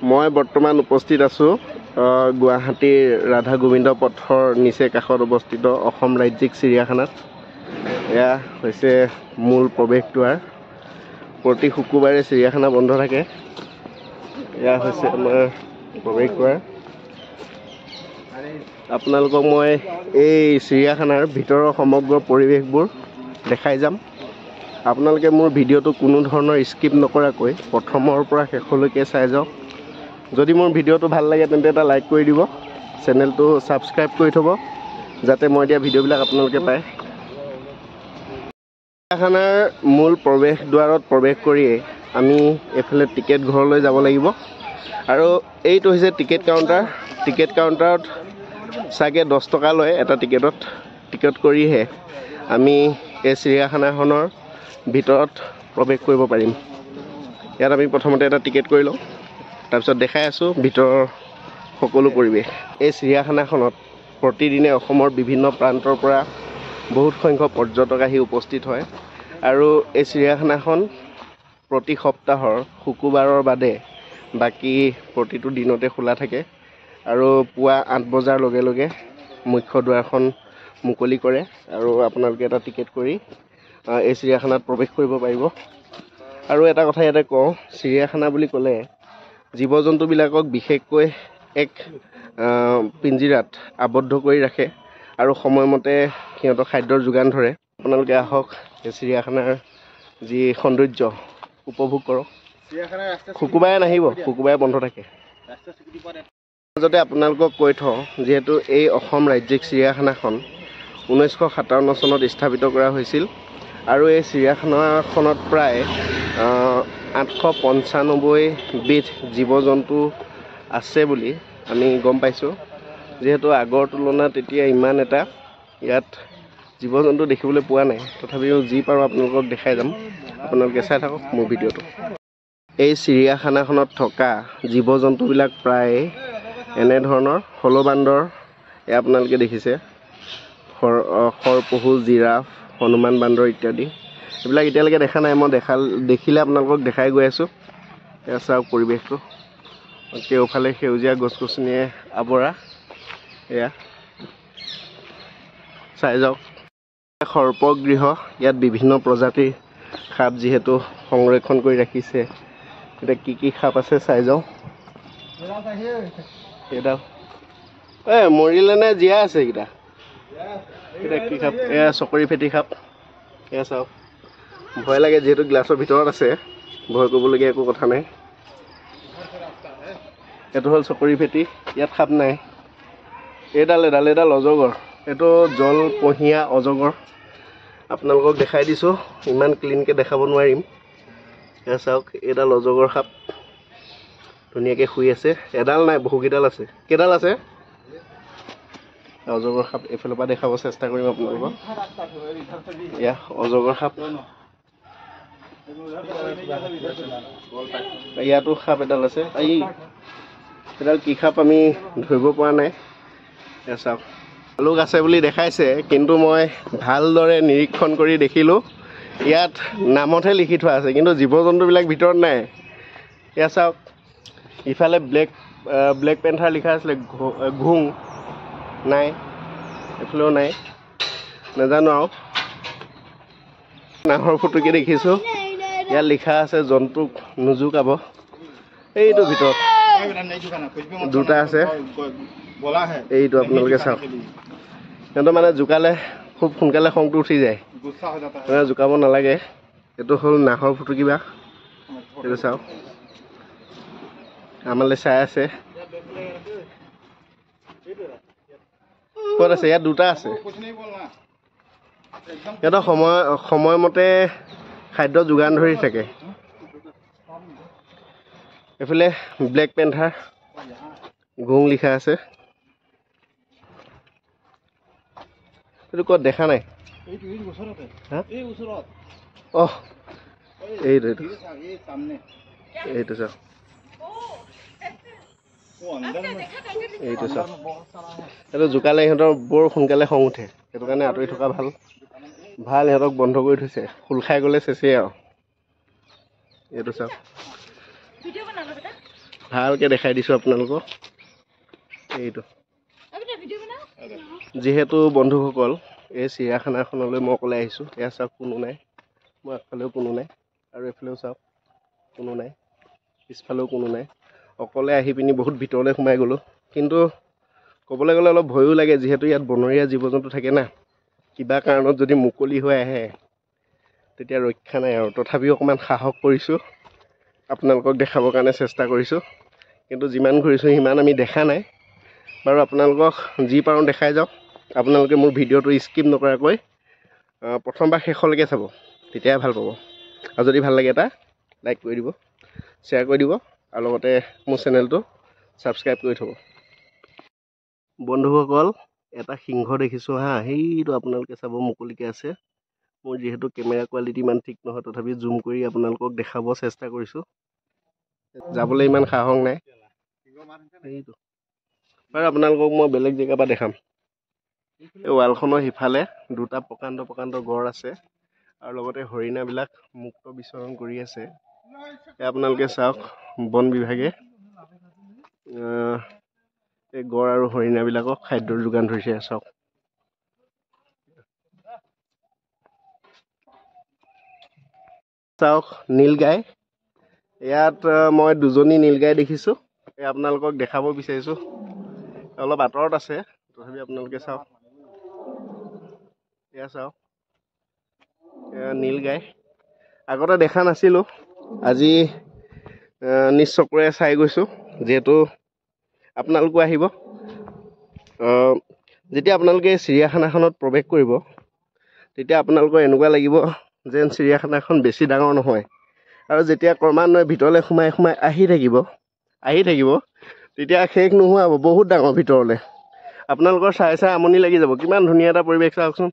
মই বৰ্তমান উপস্থিত আছোঁ গুৱাহাটীৰ ৰাধা গোবিন্দ পথৰ নিচে কাষত অৱস্থিত অসম ৰাজ্যিক চিৰিয়াখানাত। এয়া হৈছে মূল প্ৰৱেশদ্বাৰ। প্ৰতি শুক্ৰবাৰে চিৰিয়াখানা বন্ধ থাকে। এয়া হৈছে আমাৰ প্ৰৱেশদ্বাৰ। আপোনালোকক মই এই চিৰিয়াখানাৰ ভিতৰৰ সমগ্ৰ পৰিৱেশবোৰ দেখাই যাম। আপোনালোকে মোৰ ভিডিঅ'টো কোনো ধৰণৰ স্কিপ নকৰাকৈ প্ৰথমৰ পৰা শেষলৈকে চাই যাওক। যদি মোৰ ভিডিঅ'টো ভাল লাগে তেন্তে এটা লাইক কৰি দিব, চেনেলটো ছাবস্ক্ৰাইব কৰি থ'ব যাতে মই দিয়া ভিডিঅ'বিলাক আপোনালোকে পায়। চিৰিয়াখানাৰ মূল প্ৰৱেশদ্বাৰত প্ৰৱেশ কৰিয়েই আমি এইফালে টিকেট ঘৰলৈ যাব লাগিব। আৰু এইটো হৈছে টিকেট কাউণ্টাৰ। টিকেট কাউণ্টাৰত চাগে 10 টকা লয় এটা টিকেটত। টিকেট কৰিহে আমি এই চিৰিয়াখানাখনৰ ভিতৰত প্ৰৱেশ কৰিব পাৰিম। ইয়াত আমি প্ৰথমতে এটা টিকেট কৰি লওঁ, তাৰপিছত দেখাই আছোঁ ভিতৰৰ সকলো পৰিৱেশ। এই চিৰিয়াখানাখনত প্ৰতিদিনে অসমৰ বিভিন্ন প্ৰান্তৰ পৰা বহুত সংখ্যক পৰ্যটক আহি উপস্থিত হয়। আৰু এই চিৰিয়াখানাখন প্ৰতি সপ্তাহৰ শুক্ৰবাৰৰ বাদে বাকী প্ৰতিটো দিনতে খোলা থাকে। আৰু পুৱা 8 বজাৰ লগে লগে মুখ্য দুৱাৰখন মুকলি কৰে আৰু আপোনালোকে এটা টিকেট কৰি এই চিৰিয়াখানাত প্ৰৱেশ কৰিব পাৰিব। আৰু এটা কথা ইয়াতে কওঁ, চিৰিয়াখানা বুলি ক'লে জীৱ জন্তুবিলাকক বিশেষকৈ এক পিঞ্জিৰাত আবদ্ধ কৰি ৰাখে আৰু সময়মতে সিহঁতক খাদ্যৰ যোগান ধৰে। আপোনালোকে আহক এই চিৰিয়াখানাৰ যি সৌন্দৰ্য উপভোগ কৰক। শুক্ৰবাৰে নাহিব, শুক্ৰবাৰে বন্ধ থাকে। মাজতে আপোনালোকক কৈ থওঁ, যিহেতু এই অসম ৰাজ্যিক চিৰিয়াখানাখন 1957 চনত স্থাপিত কৰা হৈছিল আৰু এই চিৰিয়াখানাখনত প্ৰায় 895 বিধ জীৱ জন্তু আছে বুলি আমি গম পাইছোঁ। যিহেতু আগৰ তুলনাত এতিয়া ইমান এটা ইয়াত জীৱ জন্তু দেখিবলৈ পোৱা নাই। তথাপিও যি পাৰোঁ আপোনালোকক দেখাই যাম, আপোনালোকে চাই থাকক মোৰ ভিডিঅ'টো। এই চিৰিয়াখানাখনত থকা জীৱ জন্তুবিলাক প্ৰায় এনেধৰণৰ হলৌ-বান্দৰ, এয়া আপোনালোকে দেখিছে, খৰপহু, জিৰাফ, হনুমান বান্দৰ ইত্যাদি। এইবিলাক এতিয়ালৈকে দেখা নাই, মই দেখিলে আপোনালোকক দেখাই গৈ আছোঁ। এয়া চাওক পৰিৱেশটো, কেওফালে সেউজীয়া গছ গছনিয়ে আৱৰা। এয়া চাই যাওক। সৰ্পগৃহ, ইয়াত বিভিন্ন প্ৰজাতিৰ সাপ যিহেতু সংৰক্ষণ কৰি ৰাখিছে। এতিয়া কি সাপ আছে চাই যাওঁ। এইডাল মৰিলে নে জীয়াই আছে এইকেইটা? এতিয়া কি সাপ? এয়া চকৰি ফেটি সাপ। এয়া চাওক, ভয় লাগে যিহেতু গ্লাছৰ ভিতৰত আছে, ভয় কৰিবলগীয়া একো কথা নাই। এইটো হ'ল চকৰি ফেটি, ইয়াত সাপ নাই। এইডাল অজগৰ, এইটো জলপহীয়া অজগৰ। আপোনালোকক দেখাই দিছোঁ, ইমান ক্লিনকৈ দেখাব নোৱাৰিম। এয়া চাওক, এইডাল অজগৰ সাপ ধুনীয়াকৈ শুই আছে। এডাল নাই, বহুকেইডাল আছে। কেইডাল আছে? অজগৰ সাপ এইফালৰ পৰা দেখাব চেষ্টা কৰিম আপোনালোকক। এয়া অজগৰ সাপ। ইয়াতো সাপ এডাল আছে। এডাল কি সাপ আমি ধৰিব পৰা নাই। এয়া চাওক, ভালুক আছে বুলি দেখাইছে, কিন্তু মই ভালদৰে নিৰীক্ষণ কৰি দেখিলোঁ ইয়াত নামতহে লিখি থোৱা আছে, কিন্তু জীৱ জন্তুবিলাক ভিতৰত নাই। এয়া চাওক, ইফালে ব্লেক পেন্থাৰ লিখা আছিলে, ঘোং নাই, এইফালেও নাই, নাজানো আৰু। নাহৰ ফুটুকী দেখিছোঁ, ইয়াত লিখা আছে জন্তুক নোজোকাব। এইটো ভিতৰত দুটা আছে, এইটো আপোনালোকে চাওক। সিহঁতৰ মানে জোকালে খুব সোনকালে খংটো উঠি যায়, জোকাব নালাগে। এইটো হ'ল নাহৰ ফুটুকী বাঘ। এইটো চাওক, আমালৈ চাই আছে। ক'ত আছে? ইয়াত দুটা আছে। সিহঁতৰ সময়মতে খাদ্য যোগান ধৰি থাকে। এইফালে ব্লেক পেন্থাৰ, ঘোং লিখা আছে। এইটো ক'ত দেখা নাই? অহ, এইটো চাওক, এইটো চাওক। এইটো জোকালে সিহঁতৰ বৰ সোনকালে খং উঠে, সেইটো কাৰণে আঁতৰি থকা ভাল। সিহঁতক বন্ধ কৰি থৈছে, খোল খাই গ'লে চেচেই আৰু। এইটো চাওক, ভালকৈ দেখাই দিছোঁ আপোনালোকক এইটো। যিহেতু বন্ধুসকল এই চিৰিয়াখানাখনলৈ মই অকলে আহিছোঁ, এয়া চাওক কোনো নাই, মই আগফালেও কোনো নাই আৰু এইফালেও চাওক কোনো নাই, পিছফালেও কোনো নাই। অকলে আহি পিনি বহুত ভিতৰলৈ সোমাই গ'লোঁ। কিন্তু ক'বলৈ গ'লে অলপ ভয়ো লাগে, যিহেতু ইয়াত বনৰীয়া জীৱ জন্তু থাকে না। কিবা কাৰণত যদি মুকলি হৈ আহে তেতিয়া ৰক্ষা নাই আৰু। তথাপিও অকণমান সাহস কৰিছোঁ, আপোনালোকক দেখাবৰ কাৰণে চেষ্টা কৰিছোঁ। কিন্তু যিমান ঘূৰিছোঁ সিমান আমি দেখা নাই। বাৰু আপোনালোকক যি পাৰোঁ দেখাই যাওক। আপোনালোকে মোৰ ভিডিঅ'টো স্কিপ নকৰাকৈ প্ৰথমবাৰ শেষলৈকে চাব, তেতিয়াই ভাল পাব। আৰু যদি ভাল লাগে এটা লাইক কৰি দিব, শ্বেয়াৰ কৰি দিব আৰু লগতে মোৰ চেনেলটো ছাবস্ক্ৰাইব কৰি থ'ব। বন্ধুসকল এটা সিংহ দেখিছোঁ হা, সেইটো আপোনালোকে চাব মুকলিকৈ আছে। মোৰ যিহেতু কেমেৰা কোৱালিটি ইমান ঠিক নহয়, তথাপি জুম কৰি আপোনালোকক দেখাব চেষ্টা কৰিছোঁ। যাবলৈ ইমান সাহস নাই সেইটো। বাৰু আপোনালোকক মই বেলেগ জেগাৰ পৰা দেখাম। এই ৱালখনৰ সিফালে দুটা প্ৰকাণ্ড প্ৰকাণ্ড গড় আছে আৰু লগতে হৰিণাবিলাক মুক্ত বিচৰণ কৰি আছে। আপোনালোকে চাওক, বন বিভাগে এই গড় আৰু হৰিণাবিলাকক খাদ্যৰ যোগান ধৰিছে। চাওক চাওক নীলগাই। ইয়াত মই দুজনী নীলগাই দেখিছোঁ। এই আপোনালোকক দেখাব বিচাৰিছোঁ, অলপ আঁতৰত আছে, তথাপি আপোনালোকে চাওক। এয়া চাওক, এয়া নীলগাই। আগতে দেখা নাছিলোঁ, আজি নিজ চকুৰে চাই গৈছোঁ। যিহেতু আপোনালোকো আহিব, যেতিয়া আপোনালোকে চিৰিয়াখানাখনত প্ৰৱেশ কৰিব তেতিয়া আপোনালোকৰ এনেকুৱা লাগিব যেন চিৰিয়াখানাখন বেছি ডাঙৰ নহয়। আৰু যেতিয়া ক্ৰমান্বয়ে ভিতৰলৈ সোমাই সোমাই আহি থাকিব তেতিয়া শেষ নোহোৱা হ'ব, বহুত ডাঙৰ ভিতৰলৈ। আপোনালোকৰ চাই চাই আমনি লাগি যাব, কিমান ধুনীয়া এটা পৰিৱেশ চাওকচোন।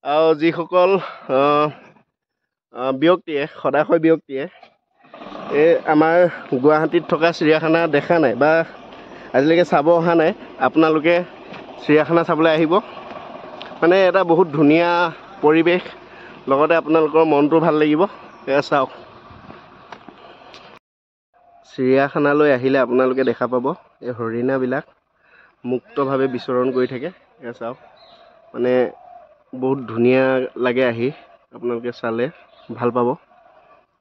আৰু যিসকল ব্যক্তিয়ে সদাশয় ব্যক্তিয়ে এই আমাৰ গুৱাহাটীত থকা চিৰিয়াখানা দেখা নাই বা আজিলৈকে চাব অহা নাই, আপোনালোকে চিৰিয়াখানা চাবলৈ আহিব। মানে এটা বহুত ধুনীয়া পৰিৱেশ, লগতে আপোনালোকৰ মনটো ভাল লাগিব। এয়া চাওক, চিৰিয়াখানালৈ আহিলে আপোনালোকে দেখা পাব এই হৰিণাবিলাক মুক্তভাৱে বিচৰণ কৰি থাকে। এয়া চাওক, মানে বহুত ধুনীয়া লাগে আহি, আপোনালোকে চালে ভাল পাব।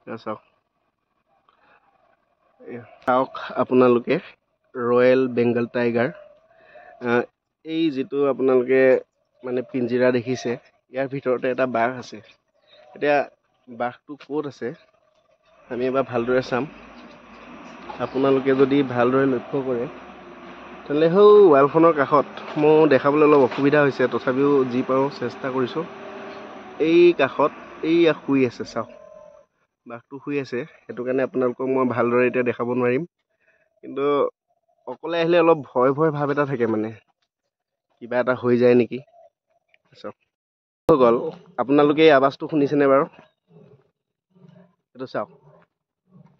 এয়া চাওক, চাওক আপোনালোকে ৰয়েল বেংগল টাইগাৰ। এই যিটো আপোনালোকে মানে পিঞ্জিৰা দেখিছে, ইয়াৰ ভিতৰতে এটা বাঘ আছে। এতিয়া বাঘটো ক'ত আছে আমি এবাৰ ভালদৰে চাম। আপোনালোকে যদি ভালদৰে লক্ষ্য কৰে তেনেহ'লে সেই ৱালখনৰ কাষত, মোৰ দেখাবলৈ অলপ অসুবিধা হৈছে, তথাপিও যি পাৰোঁ চেষ্টা কৰিছোঁ। এই কাষত এইয়া শুই আছে, চাওক বাঘটো শুই আছে। সেইটো কাৰণে আপোনালোকক মই ভালদৰে এতিয়া দেখাব নোৱাৰিম। কিন্তু অকলে আহিলে অলপ ভয় ভয় ভাৱ এটা থাকে, মানে কিবা এটা হৈ যায় নেকি। চাওক হৈ গ'ল, আপোনালোকে এই আৱাজটো শুনিছেনে বাৰু? এইটো চাওক,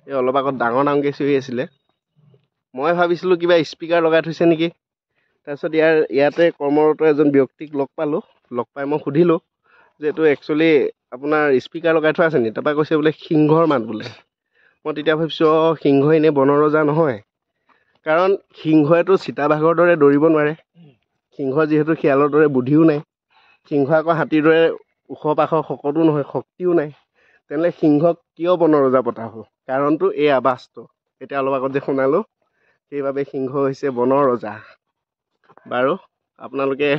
এই অলপ আগত ডাঙৰ ডাঙৰকৈ চিঞৰি আছিলে। মই ভাবিছিলোঁ কিবা স্পীকাৰ লগাই থৈছে নেকি। তাৰপিছত ইয়াতে কৰ্মৰত এজন ব্যক্তিক লগ পালোঁ। লগ পাই মই সুধিলোঁ যে এইটো একচুৱেলি আপোনাৰ স্পীকাৰ লগাই থোৱা আছে নেকি? তাৰপৰা কৈছে বোলে সিংহৰ মাত বোলে। মই তেতিয়া ভাবিছোঁ সিংহ এনেই বনৰ ৰজা নহয়, কাৰণ সিংহইতো চিতাবাঘৰ দৰে দৌৰিব নোৱাৰে। সিংহ যিহেতু শিয়ালৰ দৰে বুদ্ধিও নাই, সিংহ আকৌ হাতীৰ দৰে ওখ পাখৰ শকতো নহয়, শক্তিও নাই। তেনেহ'লে সিংহক কিয় বনৰ ৰজা পতা হ'ল? কাৰণটো এই আৱাজটো এতিয়া অলপ আগত যে শুনালোঁ, সেইবাবে সিংহ হৈছে বনৰ ৰজা। বাৰু আপোনালোকে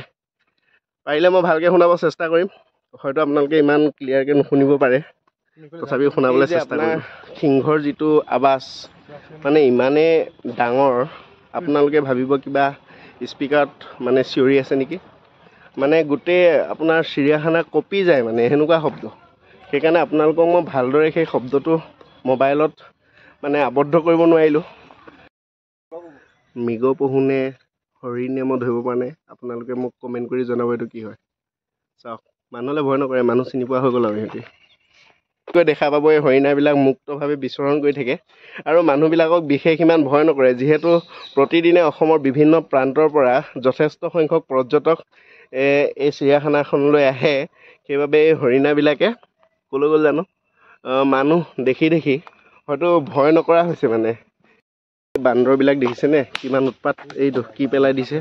পাৰিলে মই ভালকৈ শুনাব চেষ্টা কৰিম। হয়তো আপোনালোকে ইমান ক্লিয়াৰকৈ নুশুনিব পাৰে, তথাপিও শুনাবলৈ চেষ্টা কৰিম। সিংহৰ যিটো আৱাজ মানে ইমানেই ডাঙৰ, আপোনালোকে ভাবিব কিবা স্পীকাৰত মানে চিঞৰি আছে নেকি। মানে গোটেই আপোনাৰ চিৰিয়াখানা কঁপি যায়, মানে সেনেকুৱা শব্দ। সেইকাৰণে আপোনালোকক মই ভালদৰে সেই শব্দটো মোবাইলত মানে আবদ্ধ কৰিব নোৱাৰিলোঁ। মৃগ পহুনে হৰিণে মই ধৰিব পৰা নাই, আপোনালোকে মোক কমেণ্ট কৰি জনাব এইটো কি হয়। চাওক, মানুহলৈ ভয় নকৰে, মানুহ চিনি পোৱা হৈ গ'ল আৰু সিহঁতি। দেখা পাব এই হৰিণাবিলাক মুক্তভাৱে বিচৰণ কৰি থাকে আৰু মানুহবিলাকক বিশেষ ইমান ভয় নকৰে, যিহেতু প্ৰতিদিনে অসমৰ বিভিন্ন প্ৰান্তৰ পৰা যথেষ্ট সংখ্যক পৰ্যটক এই চিৰিয়াখানাখনলৈ আহে। সেইবাবে এই হৰিণাবিলাকে ক'লৈ গ'ল জানো, মানুহ দেখি হয়তো ভয় নকৰা হৈছে মানে। বান্দৰবিলাক দেখিছেনে কিমান উৎপাত এইটো কি পেলাই দিছে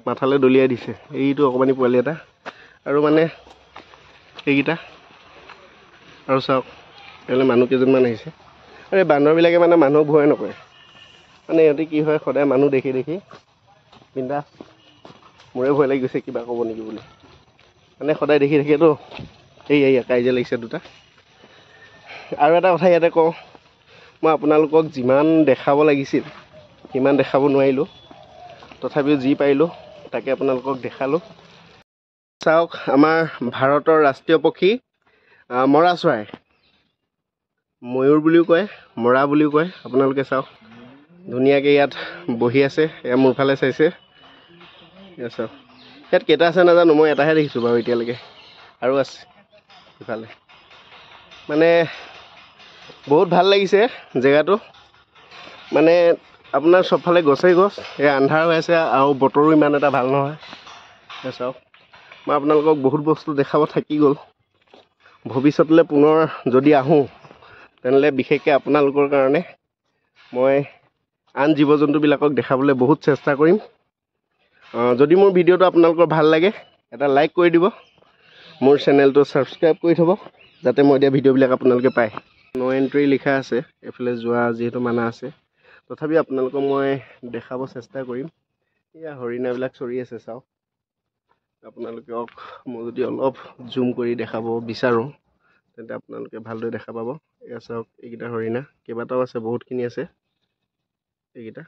মাথালৈ দলিয়াই দিছে এইটো অকমানি পোৱালি এটা আৰু মানে এইকেইটা আৰু চাওক এলে মানুহ কেইজনমান আহিছে আৰু এই বান্দৰবিলাকে মানে মানুহক ভয় নকৰে মানে ইহঁতে কি হয় সদায় মানুহ দেখি দেখি বিন্দা মোৰে ভয় লাগি গৈছে কিবা ক'ব নেকি বুলি মানে সদায় দেখি দেখেতো এই কাজিয়া লাগিছে দুটা আৰু এটা কথা ইয়াতে কওঁ মই আপোনালোকক যিমান দেখাব লাগিছিল সিমান দেখাব নোৱাৰিলোঁ তথাপিও যি পাৰিলোঁ তাকে আপোনালোকক দেখালোঁ চাওক আমাৰ ভাৰতৰ ৰাষ্ট্ৰীয় পক্ষী মৰা চৰাই ময়ূৰ বুলিও কয় মৰা বুলিও কয় আপোনালোকে চাওক ধুনীয়াকৈ ইয়াত বহি আছে এয়া মোৰ ফালে চাইছে এয়া চাওক ইয়াত কেইটা আছে নাজানো মই এটাহে দেখিছোঁ বাৰু এতিয়ালৈকে আৰু আছে ইফালে মানে বহুত ভাল লাগিছে জেগাটো মানে আপোনাৰ চবফালে গছেই গছ এই আন্ধাৰ হৈ আছে আৰু বতৰো ইমান এটা ভাল নহয় চাওক মই আপোনালোকক বহুত বস্তু দেখাব থাকি গ'ল ভৱিষ্যতলৈ পুনৰ যদি আহোঁ তেনেহ'লে বিশেষকৈ আপোনালোকৰ কাৰণে মই আন জীৱ জন্তুবিলাকক দেখাবলৈ বহুত চেষ্টা কৰিম যদি মোৰ ভিডিঅ'টো আপোনালোকৰ ভাল লাগে এটা লাইক কৰি দিব মোৰ চেনেলটো ছাবস্ক্ৰাইব কৰি থ'ব যাতে মই দিয়া ভিডিঅ'বিলাক আপোনালোকে পায় নো এণ্ট্ৰি লিখা আছে এইফালে যোৱা যিহেতু মানা আছে তথাপি আপোনালোকক মই দেখাব চেষ্টা কৰিম এয়া হৰিণাবিলাক চৰি আছে চাওক আপোনালোকক মই যদি অলপ জুম কৰি দেখাব বিচাৰোঁ তেন্তে আপোনালোকে ভালদৰে দেখা পাব এয়া চাওক এইকেইটা হৰিণা কেইবাটাও আছে বহুতখিনি আছে এইকেইটা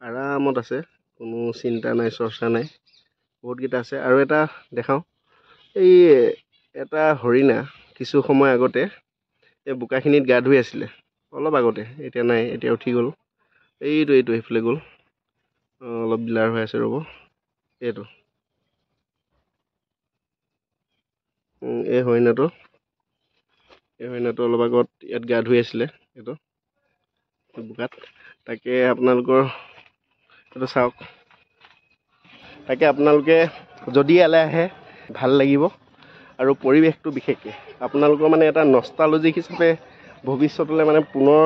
আৰামত আছে কোনো চিন্তা নাই চৰ্চা নাই বহুতকেইটা আছে আৰু এটা দেখাওঁ এই এটা হৰিণা কিছু সময় আগতে এই বোকাখিনিত গা ধুই আছিলে অলপ আগতে এতিয়া নাই এতিয়া উঠি গ'ল এইটো সেইফালে গ'ল অলপ ব্লাৰ হৈ আছে ৰ'ব এইটো এই হৰিণাটো অলপ আগত ইয়াত গা ধুই আছিলে এইটো বোকাত তাকে আপোনালোকৰ এইটো চাওক তাকে আপোনালোকে যদি ইয়ালৈ আহে ভাল লাগিব আৰু পৰিৱেশটো বিশেষকৈ আপোনালোকৰ মানে এটা নষ্টালজিক হিচাপে ভৱিষ্যতলৈ মানে পুনৰ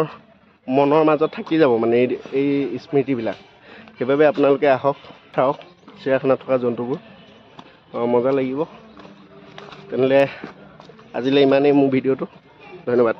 মনৰ মাজত থাকি যাব মানে এই স্মৃতিবিলাক সেইবাবে আপোনালোকে আহক চাওক চিৰিয়াখানাত থকা জন্তুবোৰ মজা লাগিব তেনেহ'লে আজিলৈ ইমানেই মোৰ ভিডিঅ'টো ধন্যবাদ